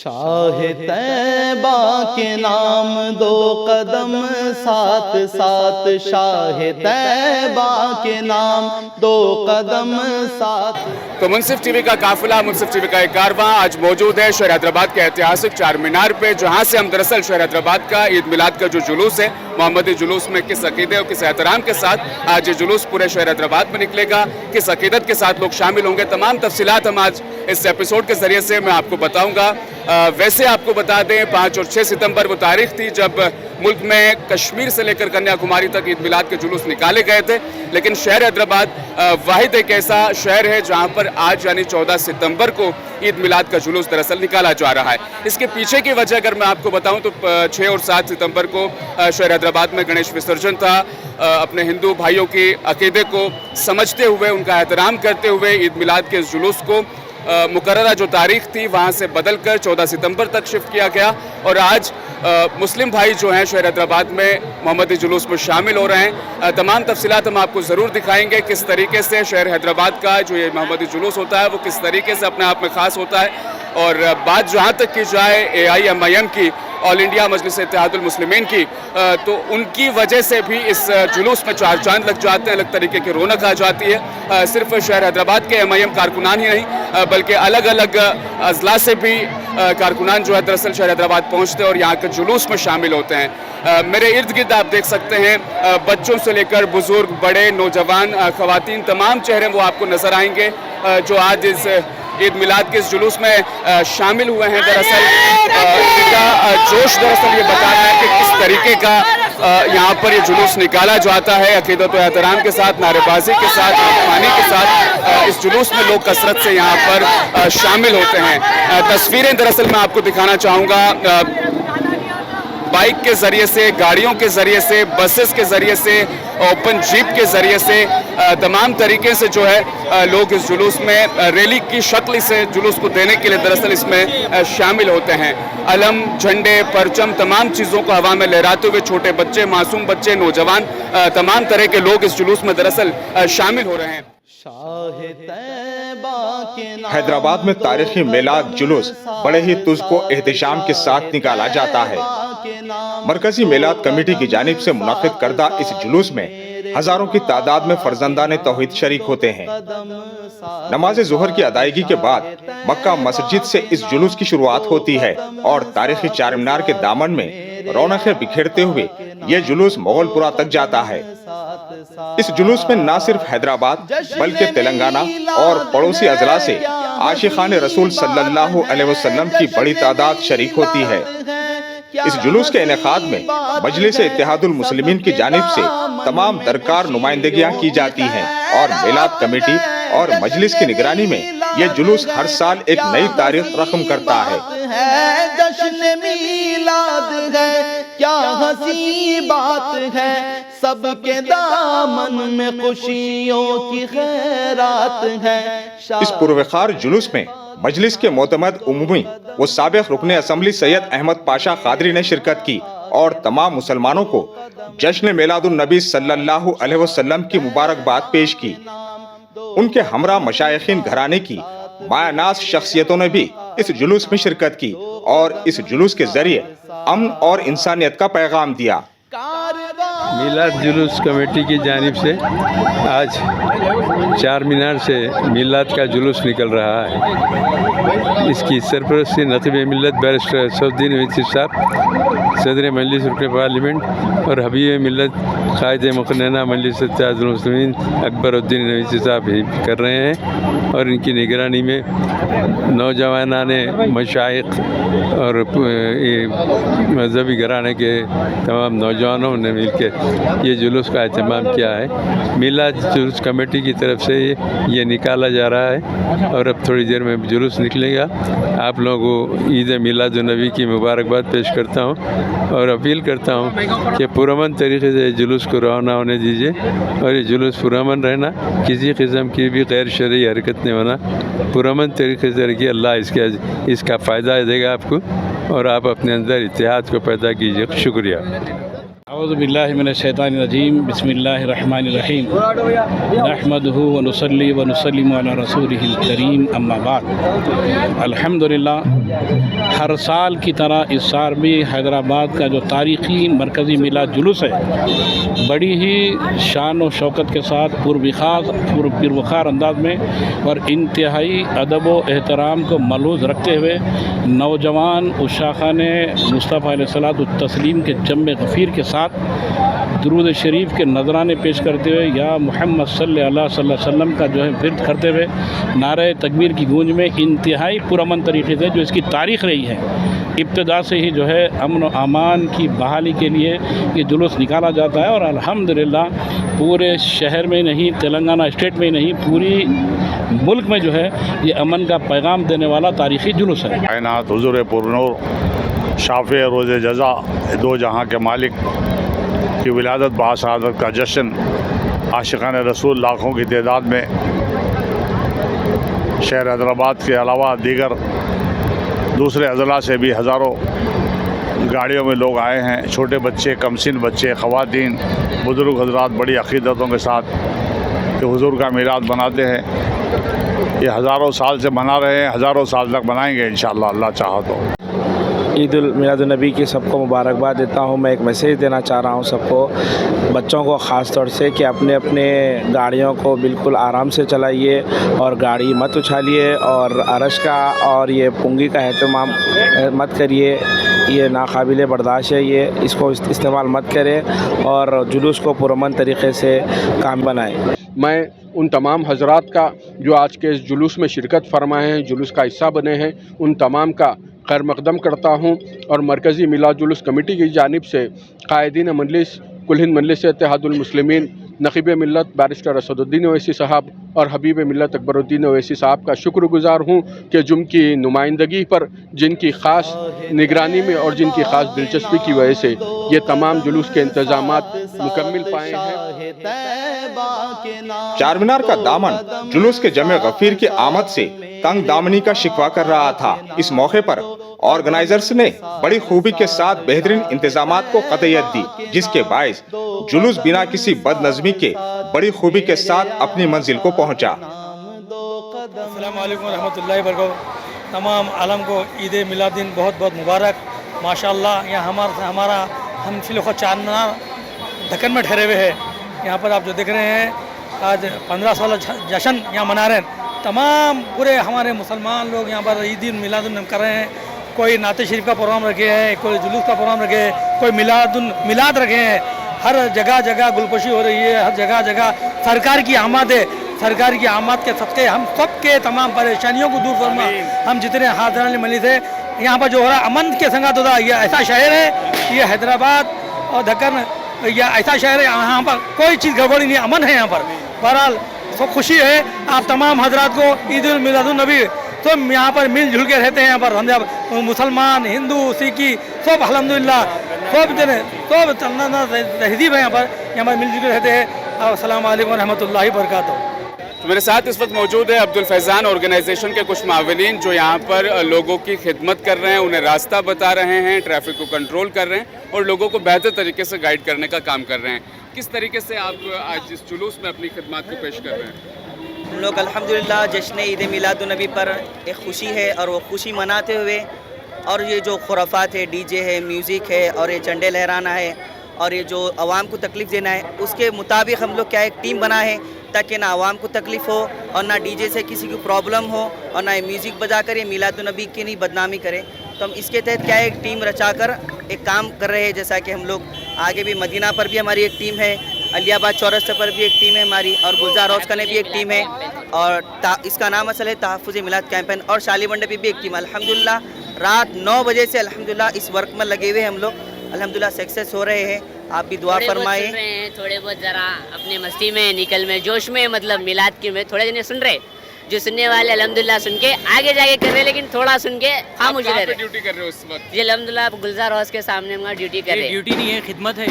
شاہ طیبہ کے نام دو قدم ساتھ ساتھ، شاہ طیبہ کے نام دو قدم ساتھ۔ تو منصف ٹی وی کا قافلہ، منصف ٹی وی کا ایک کارواں آج موجود ہے شہر حیدرآباد کے ایتہاسک چار مینار پہ، جہاں سے ہم دراصل شہر حیدرآباد کا عید میلاد کا جو جلوس ہے، محمدی جلوس میں کس عقیدے اور کس احترام کے ساتھ آج یہ جلوس پورے شہر حیدرآباد میں نکلے گا، کس عقیدت کے ساتھ لوگ شامل ہوں گے، تمام تفصیلات ہم آج اس ایپیسوڈ کے ذریعے سے میں آپ کو بتاؤں گا۔ ویسے آپ کو بتا دیں 5 اور 6 ستمبر وہ تاریخ تھی جب ملک میں کشمیر سے لے کر کنیا کماری تک عید میلاد کے جلوس نکالے گئے تھے، لیکن شہر حیدرآباد واحد ایک ایسا شہر ہے جہاں پر آج یعنی 14 ستمبر کو عید میلاد کا جلوس دراصل نکالا جا رہا ہے۔ اس کے پیچھے کی وجہ اگر میں آپ کو بتاؤں تو 6 اور 7 ستمبر کو شہر حیدرآباد میں گنیش وسرجن تھا۔ اپنے ہندو بھائیوں کی عقیدے کو سمجھتے ہوئے، ان کا احترام کرتے ہوئے عید میلاد کے اس جلوس کو مقررہ جو تاریخ تھی وہاں سے بدل کر 14 ستمبر تک شفٹ کیا گیا، اور آج مسلم بھائی جو ہیں شہر حیدرآباد میں محمدی جلوس میں شامل ہو رہے ہیں۔ تمام تفصیلات ہم آپ کو ضرور دکھائیں گے، کس طریقے سے شہر حیدرآباد کا جو یہ محمدی جلوس ہوتا ہے وہ کس طریقے سے اپنے آپ میں خاص ہوتا ہے۔ اور بات جہاں تک کی جائے AIMIM کی، آل انڈیا مجلس اتحاد المسلمین کی، تو ان کی وجہ سے بھی اس جلوس میں چار چاند لگ جاتے ہیں، الگ طریقے کی رونق آ جاتی ہے۔ صرف شہر حیدرآباد کے MIM کارکنان ہی نہیں بلکہ الگ الگ اضلاع سے بھی کارکنان جو ہے دراصل شہر حیدرآباد پہنچتے ہیں اور یہاں کے جلوس میں شامل ہوتے ہیں۔ میرے ارد گرد آپ دیکھ سکتے ہیں بچوں سے لے کر بزرگ، بڑے، نوجوان، خواتین، تمام چہرے وہ آپ کو نظر آئیں گے جو آج اس عید میلاد کے اس جلوس میں شامل ہوئے ہیں۔ دراصل کا جوش دراصل یہ بتا رہا ہے کہ کس طریقے کا یہاں پر یہ جلوس نکالا جاتا ہے، عقیدت و احترام کے ساتھ، نعرے بازی کے ساتھ، پانی کے ساتھ اس جلوس میں لوگ کثرت سے یہاں پر شامل ہوتے ہیں۔ تصویریں دراصل میں آپ کو دکھانا چاہوں گا، بائک کے ذریعے سے، گاڑیوں کے ذریعے سے، بسز کے ذریعے سے، اوپن جیپ کے ذریعے سے، تمام طریقے سے جو ہے لوگ اس جلوس میں ریلی کی شکل سے جلوس کو دینے کے لیے دراصل اس میں شامل ہوتے ہیں۔ علم، جھنڈے، پرچم، تمام چیزوں کو ہوا میں لہراتے ہوئے چھوٹے بچے، معصوم بچے، نوجوان، تمام طرح کے لوگ اس جلوس میں دراصل شامل ہو رہے ہیں۔ حیدرآباد میں تاریخی میلاد جلوس بڑے ہی تزک و احتشام کے ساتھ نکالا جاتا ہے۔ مرکزی میلاد کمیٹی کی جانب سے منعقد کردہ اس جلوس میں ہزاروں کی تعداد میں فرزندان توحید شریک ہوتے ہیں۔ نماز ظہر کی ادائیگی کے بعد مکہ مسجد سے اس جلوس کی شروعات ہوتی ہے اور تاریخی چار مینار کے دامن میں رونقیں بکھیرتے ہوئے یہ جلوس مغل پورہ تک جاتا ہے۔ اس جلوس میں نہ صرف حیدرآباد بلکہ تلنگانہ اور پڑوسی اضلاع سے عاشقان رسول صلی اللہ علیہ وسلم کی بڑی تعداد شریک ہوتی ہے۔ اس جلوس کے انعقاد میں مجلس اتحاد المسلمین کی جانب سے تمام درکار نمائندگیاں کی جاتی ہیں اور میلاد کمیٹی اور مجلس کی نگرانی میں یہ جلوس ہر سال ایک نئی تاریخ رقم کرتا ہے۔ جشن میلاد ہے، کیا ہنسی بات ہے، سب کے دامن میں خوشیوں کی خیرات ہے۔ اس پروقار جلوس میں مجلس کے معتمد عمومی و سابق رکن اسمبلی سید احمد پاشا قادری نے شرکت کی اور تمام مسلمانوں کو جشن میلاد النبی صلی اللہ علیہ وسلم کی مبارکباد پیش کی۔ ان کے ہمراہ مشائخین گھرانے کی مایہ ناز شخصیتوں نے بھی اس جلوس میں شرکت کی اور اس جلوس کے ذریعے امن اور انسانیت کا پیغام دیا۔ میلاد جلوس کمیٹی کی جانب سے آج چار مینار سے میلاد کا جلوس نکل رہا ہے۔ اس کی سرپرستی نقیب ملت بیرسٹر اسد الدین اویسی صاحب، صدر مجلس رکن پارلیمنٹ اور حبیب ملت قائد مقننہ مجلس اتحاد المسلمین اکبر الدین اویسی صاحب ہی کر رہے ہیں، اور ان کی نگرانی میں نوجوانان مشائخ اور مذہبی گھرانے کے تمام نوجوانوں نے مل کے یہ جلوس کا اہتمام کیا ہے۔ میلاد جلوس کمیٹی کی طرف سے یہ نکالا جا رہا ہے اور اب تھوڑی دیر میں جلوس نکلے گا۔ آپ لوگوں کو عید میلاد النبی کی مبارکباد پیش کرتا ہوں اور اپیل کرتا ہوں کہ پرامن طریقے سے جلوس کو روانہ ہونے دیجیے، اور یہ جلوس پرامن رہنا، کسی قسم کی بھی غیر شرعی حرکت نہیں ہونا، پرامن طریقے سے رکھیے۔ اللہ اس کا فائدہ دے گا آپ کو، اور آپ اپنے اندر اتحاد کو پیدا کیجیے۔ شکریہ۔ اعوذ باللہ من الشیطان الرجیم، بسم اللہ الرحمن الرحیم، نحمدہ ونصلی ونسلم علی رسولہ الکریم، اما بعد۔ الحمدللہ हर साल की तरह इस साल भी हैदराबाद का जो तारीख़ी मरकज़ी मिलाद जुलूस है बड़ी ही शान और शौकत के साथ पुरवखार अंदाज में और इंतहाई अदब व एहतराम को मलूज़ रखते हुए नौजवान उस शाखा ने मुस्तफ़ा अलैहिस्सलातु तस्लीम के जम्मे गफ़ीर के साथ दुरूद शरीफ के नजराने पेश करते हुए या मुहम्मद सल्लल्लाहु अलैहि वसल्लम का जो है विर्द करते हुए नारे तकबीर की गूंज में इंतहाई पुरअमन तरीके से जो इसकी तारीख़ रही है, इब्तिदा से ही जो है अमन व अमान की बहाली के लिए ये जुलूस निकाला जाता है और अल्हम्दुलिल्लाह पूरे शहर में नहीं, तेलंगाना स्टेट में नहीं, पूरी मुल्क में जो है ये अमन का पैगाम देने वाला तारीख़ी जुलूस है। कायनात हुज़ूर पुरनूर शाफ़े रोज़ जज़ा दो जहाँ के मालिक की विलादत बासआदत का जश्न आशिकान रसूल लाखों की तादाद में शहर हैदराबाद के अलावा दीगर दूसरे अज़ला से भी हज़ारों गाड़ियों में लोग आए हैं। छोटे बच्चे, कमसिन बच्चे, ख़वातीन, बुज़ुर्ग हज़रात बड़ी अक़ीदतों के साथ ये हुज़ूर का मीलाद मनाते हैं। ये हज़ारों साल से मना रहे हैं, हज़ारों साल तक मनाएंगे इंशाअल्लाह, अल्लाह चाहा तो। ईद उल मिलादुन नबी की सबको मुबारकबाद देता हूँ। मैं एक मैसेज देना चाह रहा हूँ सबको, बच्चों को ख़ास तौर से कि अपने अपने गाड़ियों को बिल्कुल आराम से चलाइए और गाड़ी मत उछालिए और अरश का और ये पुंगी का एहतमाम मत करिए, ये नाकाबिले बर्दाश्त है, ये इसको इस्तेमाल मत करें और जुलूस को पुरअमन तरीक़े से काम बनाएं। मैं उन तमाम हज़रात का जो आज के इस जुलूस में शिरकत फरमाए हैं, जुलूस का हिस्सा बने हैं, उन तमाम का खैर मकदम करता हूँ और मरकज़ी मिलाद जुलूस कमेटी की जानिब से कायदीन मजलिस कुल हिंद मजलिस इत्तेहादुल मुस्लिमीन नक़ीब मिल्लत बैरिस्टर असदुद्दीन ओवैसी साहब और हबीब मिल्लत अकबरुद्दीन ओवैसी साहब का शुक्रगुज़ार हूँ कि जिनकी नुमाइंदगी पर, जिनकी ख़ास निगरानी में और जिनकी ख़ास दिलचस्पी की वजह से ये तमाम जुलूस के इंतज़ामात मुकम्मिल पाए हैं। चारमीनार का दामन जुलूस के जमे गफीर की आमद से तंग दामनी का शिकवा कर रहा था। इस मौके पर ऑर्गेनाइजर्स ने बड़ी खूबी के साथ बेहतरीन इंतजामात को कतईयत दी, जिसके बायस जुलूस बिना किसी बदनज़मी के बड़ी खूबी के साथ अपनी मंजिल को पहुंचा। अस्सलामु अलैकुम रहमतुल्लाहि व बरकातहू। तमाम आलम को ईद मिलादुन बहुत बहुत मुबारक। माशाअल्लाह यहाँ हमारा हम फिलहाल चारमीनार दक्कन में ठहरे हुए हैं। यहाँ पर आप जो देख रहे हैं आज 15 साल जश्न यहाँ मना रहे हैं। तमाम पूरे हमारे मुसलमान लोग यहाँ पर ईद मिलादुन कर रहे हैं। कोई नाते शरीफ का प्रोग्राम रखे हैं, कोई जुलूस का प्रोग्राम रखे हैं, कोई मिलाद रखे हैं। हर जगह जगह गुलपोशी हो रही है, हर जगह जगह सरकार की आमद है। सरकार की आमद के सदक़े हम सब के तमाम परेशानियों को दूर फरमा। हम जितने हाज़िरान मजलिस है यहाँ पर जो हो रहा है अमन के संगत होता है। यह ऐसा शहर है, ये हैदराबाद और दक्कन या ऐसा शहर है यहाँ पर कोई चीज़ गड़बड़ी नहीं, अमन है यहाँ पर। बहरहाल तो खुशी है आप तमाम हजरात को ईद उल मिलादुन नबी तो यहाँ पर मिलजुल के रहते हैं। यहाँ पर हम मुसलमान, हिंदू, सिखी सब अल्हम्दुलिल्लाह सब जने सब तहजीब है यहाँ पर मिलजुल के रहते हैं। अस्सलामु अलैकुम रहमतुल्लाहि व बरकातहू। तो मेरे साथ इस वक्त मौजूद है अब्दुल फैज़ान ऑर्गेनाइजेशन के कुछ मावनीन जो यहाँ पर लोगों की खिदमत कर रहे हैं, उन्हें रास्ता बता रहे हैं, ट्रैफिक को कंट्रोल कर रहे हैं और लोगों को बेहतर तरीके से गाइड करने का काम कर रहे हैं। किस तरीके से आप आज इस जुलूस में अपनी खिदमत को पेश कर रहे हैं? हम लोग अल्हम्दुलिल्लाह जश्न ईद मिलादुन नबी पर एक खुशी है और वो खुशी मनाते हुए और ये जो खुराफात है, डीजे है, म्यूज़िक है और ये झंडे लहराना है और ये जो आवाम को तकलीफ़ देना है, उसके मुताबिक हम लोग क्या एक टीम बना है ताकि ना आवाम को तकलीफ़ हो और ना डीजे से किसी को प्रॉब्लम हो और ना म्यूज़िक बजा कर ये मिलादुन नबी की नहीं बदनामी करे। तो हम इसके तहत क्या एक टीम रचा कर एक काम कर रहे हैं। जैसा कि हम लोग आगे भी मदीना पर भी हमारी एक टीम है, अलियाबाद चौरस्ते पर भी एक टीम है हमारी और गुलजार हाउस का भी एक टीम है और इसका नाम असल है तहफ़्फ़ुज़ मिलाद कैंपेन और शालीमंडी पे भी एक टीम। अल्हम्दुलिल्लाह रात 9 बजे से अल्हम्दुलिल्लाह इस वर्क में लगे हुए हम लोग अल्हम्दुलिल्लाह सक्सेस हो रहे हैं। आप भी दुआ फरमाए। थोड़े बहुत ज़रा अपने मस्ती में निकल में जोश में मतलब मिलाद की में थोड़े जने सुन रहे, जो सुनने वाले अल्हम्दुलिल्लाह सुन के आगे जाके कर रहे, लेकिन थोड़ा सुन के खामोश रह रहे। ड्यूटी कर रहे हो इस वक्त? जी अल्हम्दुलिल्लाह आप गुलजार हाउस के सामने हमारा ड्यूटी कर रहे हैं। ड्यूटी नहीं है, खिदमत है।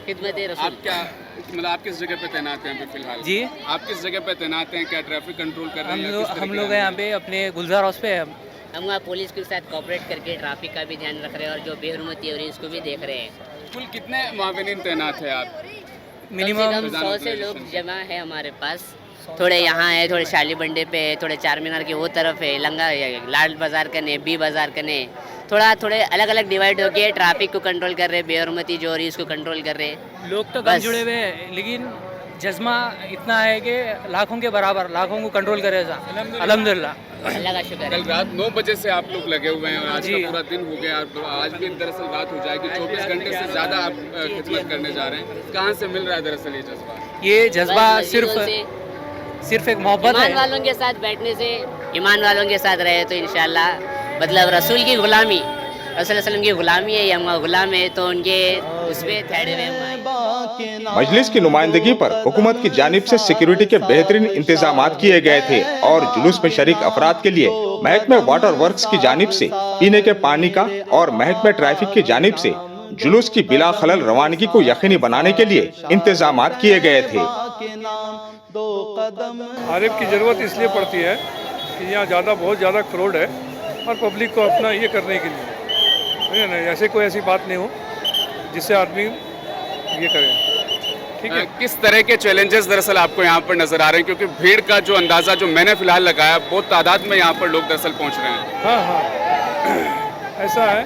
खिदमत है रसूल। आप क्या मतलब आप किस जगह पे तैनात हैं अभी फिलहाल? जी आप किस जगह पे तैनात हैं? क्या ट्रैफिक कंट्रोल कर रहे हैं? हम लोग यहाँ पे अपने गुलजार हाउस पे है। हम वहाँ पुलिस के साथ कोऑपरेट करके ट्रैफिक का भी ध्यान रख रहे हैं और जो बेहरमती हो रही है उसको भी देख रहे हैं। कुल कितने मुआविनीन तैनात है आप? मिनिमम 100 से लोग जमा है हमारे पास। थोड़े यहाँ है, थोड़े शाली बंडे पे है, थोड़े चार मीनार की वो तरफ है, लंगा लाल बाजार कने, बी बाजार कने, थोड़े अलग अलग डिवाइड हो गए। ट्रैफिक को कंट्रोल कर रहे, बेहरमती जो हो रही है उसको कंट्रोल कर रहे। लोग तो कम जुड़े हुए हैं, लेकिन जज्बा इतना है कि लाखों के बराबर, लाखों को कंट्रोल करेगा अल्हम्दुलिल्लाह। अल्लाह का शुक्र है। कल रात 9 बजे से आप लोग लगे हुए हैं और आज का पूरा दिन हो गया। आज भी दरअसल बात हो जाएगी, 24 घंटे से ज़्यादा आप खिदमत करने जा रहे हैं। कहाँ से मिल रहा है दरअसल ये जज्बा? ये जज्बा सिर्फ एक मोहब्बत है। ईमान वालों के साथ बैठने से, ईमान वालों के साथ रहे तो इंशाल्लाह, मतलब रसूल की गुलामी, रसूल सल्लल्लाहु अलैहि वसल्लम की गुलामी है, हम गुलाम है, तो उनके उस पर ठहरे हुए। मजलिस की नुमाइंदगी पर हुकूमत की जानिब से सिक्योरिटी के बेहतरीन इंतजाम किए गए थे और जुलूस में शरीक अफराद के लिए महकमे वाटर वर्क्स की जानिब से पीने के पानी का और महकमे ट्रैफिक की जानिब से जुलूस की बिला खलल रवानगी को यकीनी बनाने के लिए इंतजाम किए गए थे। आरिफ की ज़रूरत इसलिए पड़ती है कि यहाँ बहुत ज़्यादा क्राउड है और पब्लिक को अपना ये करने के लिए, नहीं ऐसे कोई ऐसी बात नहीं हो जिससे आदमी ये करे। ठीक है। किस तरह के चैलेंजेस दरअसल आपको यहाँ पर नजर आ रहे हैं, क्योंकि भीड़ का जो अंदाजा जो मैंने फिलहाल लगाया, बहुत तादाद में यहाँ पर लोग दरअसल पहुँच रहे हैं। हाँ ऐसा है,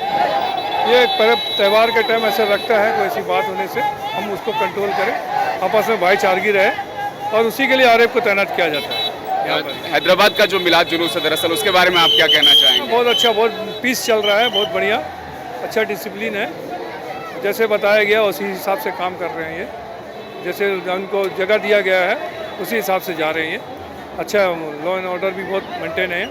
ये पर्व त्यौहार के टाइम ऐसा लगता है, कोई ऐसी बात होने से हम उसको कंट्रोल करें, आपस में भाईचारगी रहे और उसी के लिए आरिफ को तैनात किया जाता है। हैदराबाद का जो मिलाद जुलूस है दरअसल, उसके बारे में आप क्या कहना चाहेंगे? बहुत अच्छा, बहुत पीस चल रहा है, बहुत बढ़िया, अच्छा डिसिप्लिन है, जैसे बताया गया उसी हिसाब से काम कर रहे हैं। ये जैसे उनको जगह दिया गया है उसी हिसाब से जा रहे हैं। अच्छा, लॉ एंड ऑर्डर भी बहुत मेंटेन है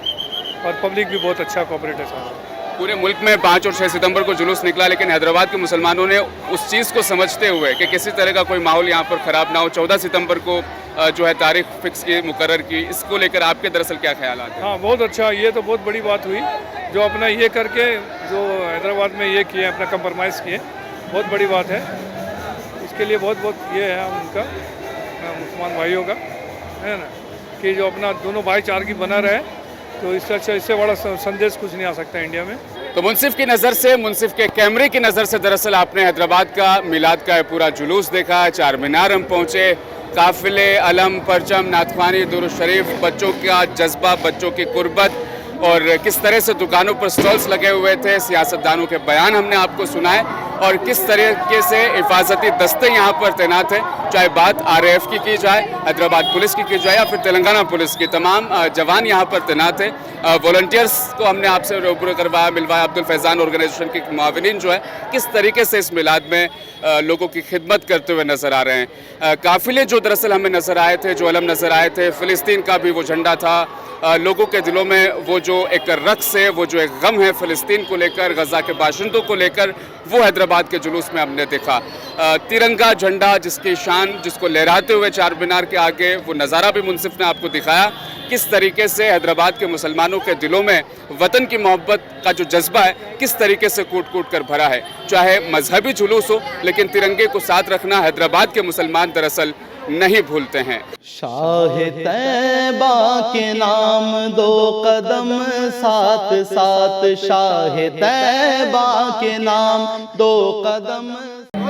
और पब्लिक भी बहुत अच्छा कोऑपरेट है सारा। पूरे मुल्क में 5 और 6 सितंबर को जुलूस निकला, लेकिन हैदराबाद के मुसलमानों ने उस चीज़ को समझते हुए कि किसी तरह का कोई माहौल यहाँ पर ख़राब ना हो, 14 सितंबर को जो है तारीख फिक्स की, मुकर्रर की, इसको लेकर आपके दरअसल क्या ख्याल आते हैं? हाँ बहुत अच्छा, ये तो बहुत बड़ी बात हुई जो अपना ये करके जो हैदराबाद में ये किए, अपना कंप्रोमाइज़ किए, बहुत बड़ी बात है। इसके लिए बहुत बहुत ये है उनका, मुसलमान भाइयों का, है ना, कि जो अपना दोनों भाईचारगी बना रहे, तो इससे अच्छा, इससे बड़ा संदेश कुछ नहीं आ सकता इंडिया में। तो मुनसिफ की नज़र से, मुनसिफ के कैमरे की नज़र से दरअसल आपने हैदराबाद का मिलाद का पूरा जुलूस देखा। चार मीनार हम पहुँचे, काफिले, अलम, परचम, नाथख्वानी, दुरूद शरीफ, बच्चों का जज्बा, बच्चों की कुर्बत और किस तरह से दुकानों पर स्टॉल्स लगे हुए थे, सियासतदानों के बयान हमने आपको सुनाए और किस तरीके से हिफाजती दस्ते यहाँ पर तैनात हैं, चाहे बात RAF की जाए, हैदराबाद पुलिस की जाए या फिर तेलंगाना पुलिस की, तमाम जवान यहाँ पर तैनात हैं। वॉलंटियर्स को हमने आपसे रूबरू करवाया, मिलवाया। अब्दुल फैज़ान ऑर्गेनाइजेशन के मुआविनीन जो है किस तरीके से इस मिलाद में लोगों की खिदमत करते हुए नज़र आ रहे हैं। काफिले जो दरअसल हमें नज़र आए थे, जो अलम नज़र आए थे, फ़िलिस्तीन का भी वो झंडा था, लोगों के दिलों में वो जो एक रक्स है, वो जो एक गम है फ़िलिस्तीन को लेकर, गज़ा के बाशिंदों को लेकर, वो हैदराबाद के जुलूस में हमने देखा। तिरंगा झंडा जिसकी शान, जिसको लहराते हुए चार मीनार के आगे, वो नज़ारा भी मुनसिफ ने आपको दिखाया किस तरीके से हैदराबाद के मुसलमानों के दिलों में वतन की मोहब्बत का जो जज्बा है किस तरीके से कूट कूट कर भरा है। चाहे मजहबी जुलूस हो, लेकिन तिरंगे को साथ रखना हैदराबाद के मुसलमान दरअसल नहीं भूलते हैं। शाह तैबा के नाम दो कदम साथ साथ, शाह तैबा के नाम दो कदम।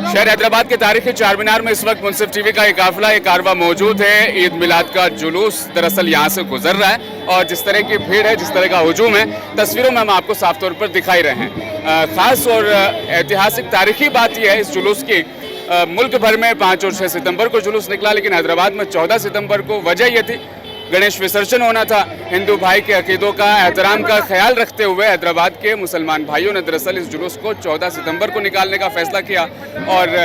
शहर हैदराबाद के तारीखी चार मीनार में इस वक्त मुनसिफ टीवी का एक काफिला, एक कारवा मौजूद है। ईद मिलाद का जुलूस दरअसल यहाँ से गुजर रहा है और जिस तरह की भीड़ है, जिस तरह का हुजूम है, तस्वीरों में हम आपको साफ तौर पर दिखाई रहे हैं। ख़ास और ऐतिहासिक तारीखी बात यह है इस जुलूस की, मुल्क भर में 5 और 6 सितंबर को जुलूस निकला, लेकिन हैदराबाद में 14 सितंबर को। वजह यह थी गणेश विसर्जन होना था। हिंदू भाई के अकीदों का, एहतराम का ख्याल रखते हुए हैदराबाद के मुसलमान भाइयों ने दरअसल इस जुलूस को 14 सितंबर को निकालने का फैसला किया। और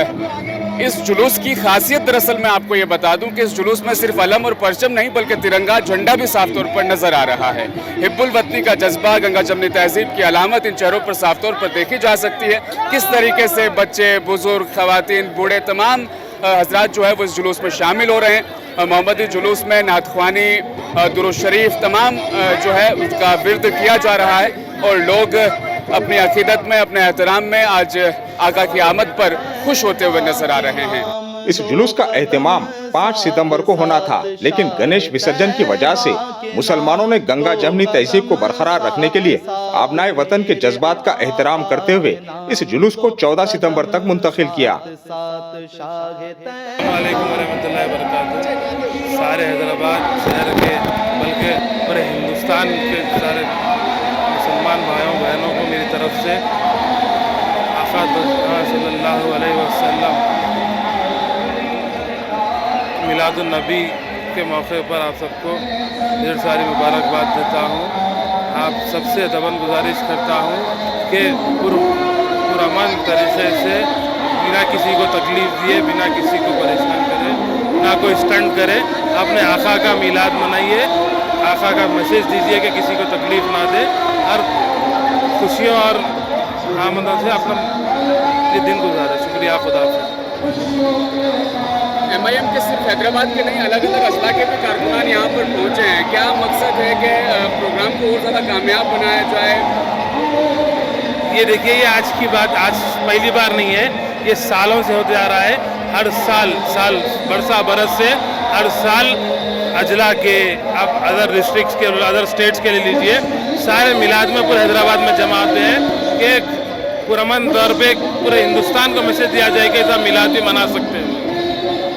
इस जुलूस की खासियत दरअसल मैं आपको ये बता दूं कि इस जुलूस में सिर्फ अलम और परचम नहीं, बल्कि तिरंगा झंडा भी साफ तौर पर नजर आ रहा है। हिब्बुल वतनी का जज्बा, गंगा जमनी तहजीब की अलामत इन चेहरों पर साफ तौर पर देखी जा सकती है। किस तरीके से बच्चे, बुजुर्ग, खवातीन, बूढ़े, तमाम हजरात जो है वो इस जुलूस में शामिल हो रहे हैं। मोहम्मदी जुलूस में नाथख्वानी, दुरूद शरीफ, तमाम जो है उसका विर्द किया जा रहा है और लोग अपनी अकीदत में, अपने एहतराम में आज आका की आमद पर खुश होते हुए नजर आ रहे हैं। इस जुलूस का एहतमाम 5 सितंबर को होना था, लेकिन गणेश विसर्जन की वजह से मुसलमानों ने गंगा जमनी तहजीब को बरकरार रखने के लिए आबनाए वतन के जज्बात का एहतराम करते हुए इस जुलूस को 14 सितंबर तक मुंतकिल किया। सारे हैदराबाद शहर के बल्कि पूरे हिंदुस्तान के सारे मुसलमान भाइयों बहनों को मेरी तरफ से आका सल्लल्लाहु अलैहि वसल्लम मिलादुन नबी के मौके पर आप सबको ढेर सारी मुबारकबाद देता हूँ। आप सबसे दबन गुजारिश करता हूँ कि पुरअमन तरीके से बिना किसी को तकलीफ़ दिए, बिना किसी को परेशान करे, ना कोई स्टंट करे, अपने आका का मिलाद मनाइए, आका का मैसेज दीजिए कि किसी को तकलीफ़ ना दे और खुशियों और आमदों से अपना ये दिन गुजारे। शुक्रिया, खुदा हाफ़िज़। MIM के सिर्फ हैदराबाद के नहीं, अलग अलग अजला के भी कारकुनान यहाँ पर पहुँचे हैं। क्या मकसद है कि प्रोग्राम को और ज़्यादा कामयाब बनाया जाए? ये देखिए, ये आज की बात, आज पहली बार नहीं है, ये सालों से होते आ रहा है। हर साल बरसा बरस से हर साल अजला के, आप अदर डिस्ट्रिक्ट्स के, अदर स्टेट्स के ले लीजिए, सारे मिलाद में पूरे हैदराबाद में जमा होते हैं कि पुरअमन तौर पे पूरे हिंदुस्तान को मैसेज दिया जाए कि ऐसा मिलाद भी मना सकते हैं।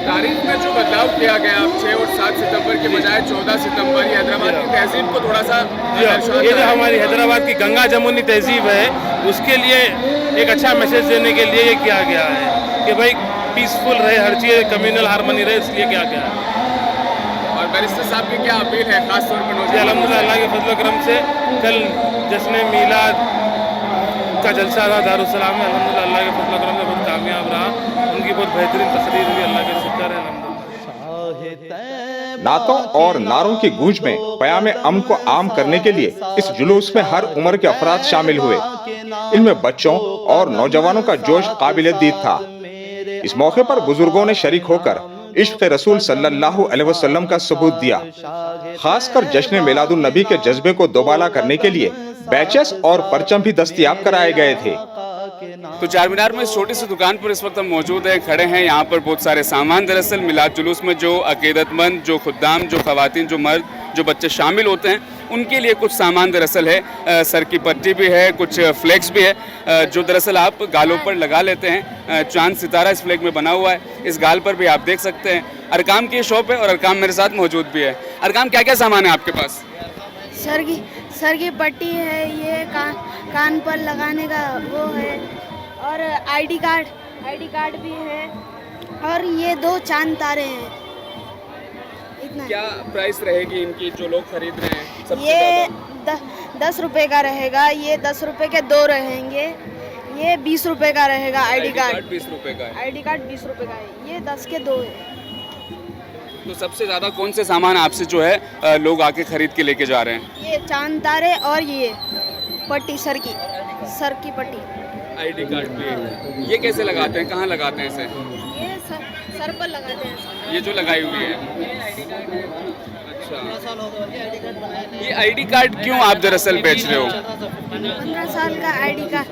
तारीख में जो बदलाव किया गया, अब 6 और 7 सितंबर के बजाय 14 सितंबर, ये हैदराबाद की तहजीब को थोड़ा सा, ये जो हमारी हैदराबाद की गंगा जमुनी तहजीब है, उसके लिए एक अच्छा मैसेज देने के लिए ये किया गया है कि भाई पीसफुल रहे, हर चीज़ कम्युनल हारमोनी रहे, इसलिए किया गया है। और बैरिस्टर साहब की क्या अपील है खास तौर पर? अल्हम्दुलिल्लाह अल्लाह के फजल करम से कल जश्न मीलाद का जलसा था दारुस्सलाम में, अल्हम्दुलिल्लाह अल्लाह के फजल करम से बहुत कामयाब रहा, उनकी बहुत बेहतरीन तकरीर हुई, अल्लाह का शुक्र है अल्हम्दुलिल्लाह। नातों और नारों की गूंज में पयाम अमन को आम करने के लिए इस जुलूस में हर उम्र के अफराद शामिल हुए। इनमें बच्चों और नौजवानों का जोश काबिल दीद था। इस मौके पर बुजुर्गों ने शरीक होकर इश्क़ रसूल सल्लल्लाहु अलैहि वसल्लम का सबूत दिया। खासकर जश्न मिलादुन नबी के जज्बे को दोबाला करने के लिए बैचेस और परचम भी दस्तयाब कराए गए थे। तो चार मीनार में इस छोटी सी दुकान पर इस वक्त हम मौजूद हैं, खड़े हैं। यहाँ पर बहुत सारे सामान, दरअसल मिलाद जुलूस में जो अकीदतमंद, जो खुद्दाम, जो ख़वातीन, जो मर्द, जो बच्चे शामिल होते हैं, उनके लिए कुछ सामान दरअसल है। सर की पट्टी भी है, कुछ फ्लैग्स भी है, जो दरअसल आप गालों पर लगा लेते हैं। चांद सितारा इस फ्लैग में बना हुआ है, इस गाल पर भी आप देख सकते हैं। अरकाम की शॉप है और अरकाम मेरे साथ मौजूद भी है। अरकाम, क्या क्या सामान है आपके पास? सर की पट्टी है, ये कान पर लगाने का वो है, और आईडी कार्ड भी है, और ये 2 चांद तारे हैं। इतना। क्या प्राइस रहेगी इनकी जो लोग खरीद रहे हैं? ये 10 रुपए का रहेगा, ये 10 रुपए के 2 रहेंगे, ये 20 रुपए का रहेगा। आईडी कार्ड 20 रुपए का है। आईडी कार्ड 20 रुपए का है, ये 10 के 2 है। तो सबसे ज़्यादा कौन से सामान आपसे जो है लोग आके खरीद के लेके जा रहे हैं? ये चांद तारे और ये पट्टी, सर की पट्टी। आईडी कार्ड भी। ये कैसे लगाते हैं, कहाँ लगाते हैं इसे? ये सर पर लगाते हैं। ये जो लगाई हुई है, अच्छा। ये आईडी कार्ड क्यों आप दरअसल बेच रहे हो? 15 साल का आईडी कार्ड,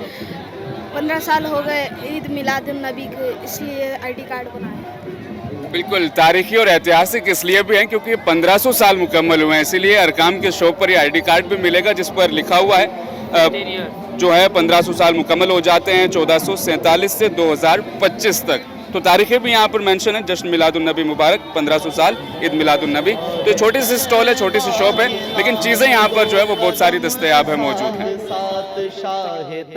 15 साल हो गए ईद मिलादुन नबी को, इसलिए आईडी कार्ड बनाया। बिल्कुल तारीखी और ऐतिहासिक इसलिए भी है क्योंकि 1500 साल मुकम्मल हुए हैं, इसीलिए अरकाम के शॉप पर ये आईडी कार्ड भी मिलेगा जिस पर लिखा हुआ है जो है 1500 साल मुकम्मल हो जाते हैं 1447 से 2025 तक। तो तारीखें भी यहाँ पर मेंशन है। जश्न मिलादुन नबी मुबारक, 1500 साल, ईद मिलादुन नबी। तो छोटी सी स्टॉल है, छोटी सी शॉप है, लेकिन चीज़ें यहाँ पर जो है वो बहुत सारी दस्तयाब है, मौजूद हैं।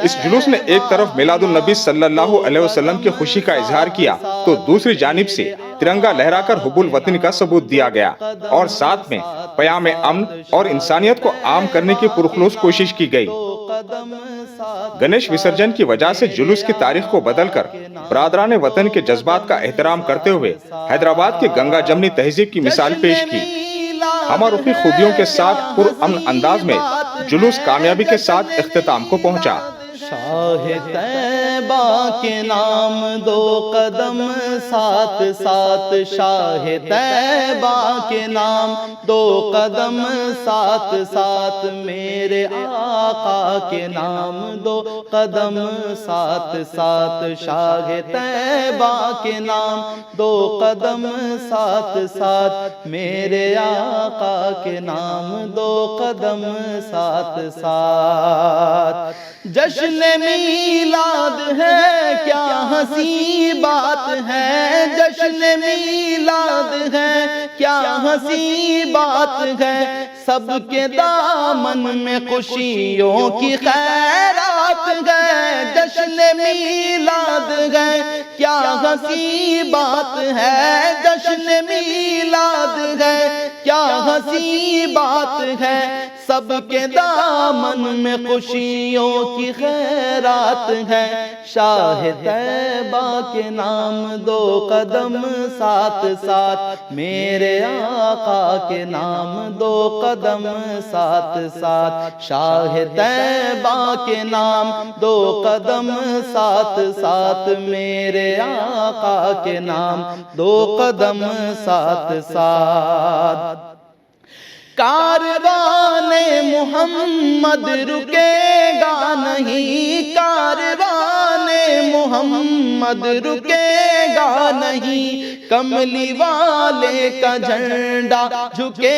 इस जुलूस ने एक तरफ मिलादुन नबी सल्लल्लाहु अलैहि वसल्लम की खुशी का इजहार किया, तो दूसरी जानिब से तिरंगा लहराकर हुब्बुल वतन का सबूत दिया गया और साथ में पयाम अमन और इंसानियत को आम करने की पुरखलूस कोशिश की गई। गणेश विसर्जन की वजह से जुलूस की तारीख को बदलकर बरादरान वतन के जज्बात का एहतराम करते हुए हैदराबाद के गंगा जमनी तहजीब की मिसाल पेश की। हमारुखी खूबियों के साथ पुरअमन अंदाज में जुलूस कामयाबी के साथ इख्तिताम को पहुंचा। شاہ طیبہ کے نام دو قدم ساتھ ساتھ، شاہ طیبہ کے نام دو قدم ساتھ ساتھ، میرے آقا کے نام دو قدم ساتھ ساتھ، شاہ طیبہ کے نام دو قدم ساتھ ساتھ، میرے آقا کے نام دو قدم ساتھ ساتھ۔ جشن میلاد ہے کیا ہنسی بات ہے، جشن میلاد ہے کیا ہنسی بات ہے، سب کے دامن میں خوشیوں کی خیرات ہے، جشن میلاد ہے کیا ہنسی بات ہے، جشن میلاد ہے کیا ہنسی بات ہے، سب کے دامن میں خوشیوں کی خیرات ہے، شاہ طیبہ کے نام دو قدم ساتھ ساتھ، میرے آقا کے نام دو قدم ساتھ ساتھ، شاہ طیبہ کے نام دو قدم ساتھ ساتھ، میرے آقا کے نام دو قدم ساتھ ساتھ۔ کاروان محمد رکے گا نہیں، کاروان محمد رکے گا نہیں، کملی والے کا جھنڈا جھکے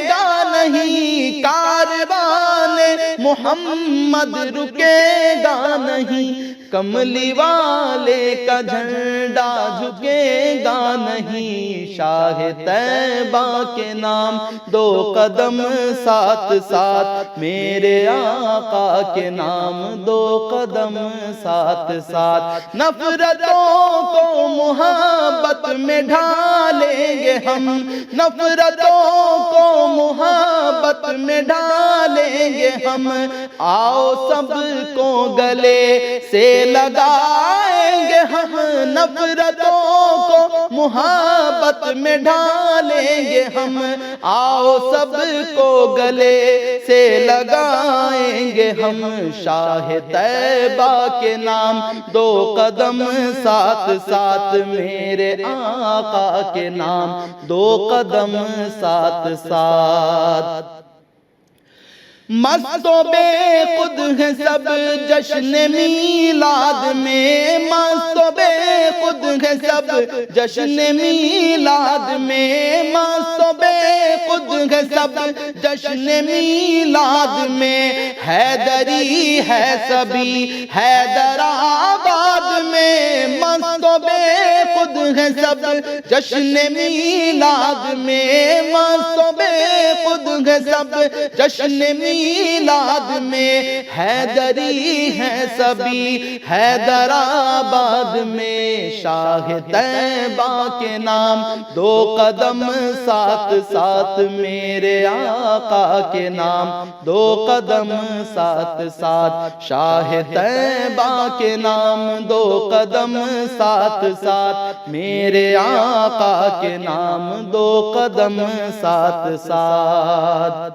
گا نہیں، کاروان محمد رکے گا نہیں، کملی والے کا جھنڈا جھکے گا نہیں، شاہ طیبہ کے نام دو قدم ساتھ ساتھ، میرے آقا کے نام دو قدم ساتھ ساتھ، نفرتوں کو محبت میں ڈھالیں گے ہم، نفرتوں کو محبت میں ڈالیں گے ہم، آؤ سب کو گلے سے لگائیں گے ہم، نفرتوں کو محبت میں ڈالیں گے ہم، آؤ سب کو گلے سے لگائیں گے ہم، شاہ طیبہ کے نام دو قدم ساتھ ساتھ، میرے آقا کے نام دو قدم ساتھ ساتھ۔ مست و بے خود ہیں سب جشن میلاد میں، مست و بے خود ہیں سب جشن میلاد میں، مست و بے خود ہیں سب جشن میلاد میں، حیدری ہے سبھی حیدرآباد میں، مست و بے خود ہیں سب جشن میلاد میں، مست و بے خود ہیں سب جشن میلاد میں، حیدری ہے سبھی حیدرآباد میں، شاہ طیبہ کے نام دو قدم ساتھ ساتھ، میرے آقا کے نام دو قدم ساتھ ساتھ، شاہ طیبہ کے نام دو قدم ساتھ ساتھ، میرے آقا کے نام دو قدم ساتھ ساتھ۔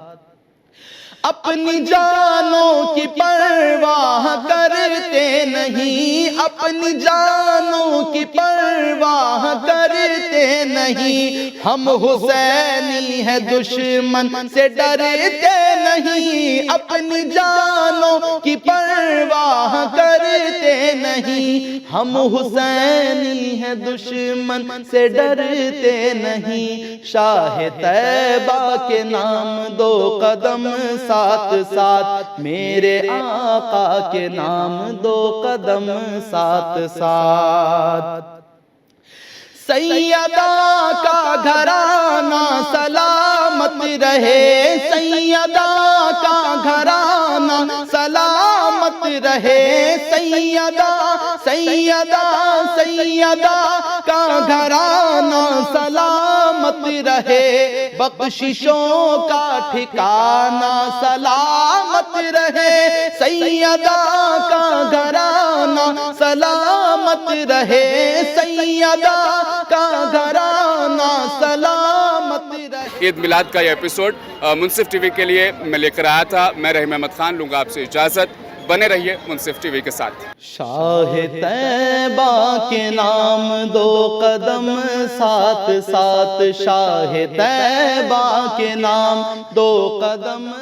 اپنی جانوں کی پرواہ کرتے نہیں، اپنی جانوں کی پرواہ کرتے نہیں، ہم حسینی ہیں دشمن سے ڈرتے نہیں، اپنی جانوں کی پرواہ کرتے نہیں، ہم حسینی ہیں دشمن سے ڈرتے نہیں، شاہ طیبہ کے نام دو قدم ساتھ ساتھ، میرے آقا کے نام دو قدم ساتھ ساتھ۔ سیدہ کا گھرانہ سلامت رہے، سیدہ کا گھرانہ سلامت رہے، سیدہ کا گھرانہ سلامت رہے، بخششوں کا ٹھکانہ سلامت رہے، سیدہ کا گھرانہ سلامت رہے، سیدہ کا گھرانہ سلامت رہے۔ عید میلاد کا یہ ایپیسوڈ منصف ٹی وی کے لیے میں لے کر آیا تھا، میں رحیم احمد خان لوں گا آپ سے اجازت، बने रहिए मुंसिफ टीवी के साथ। शाह तैबा के नाम दो कदम साथ साथ, शाह तैबा के नाम दो कदम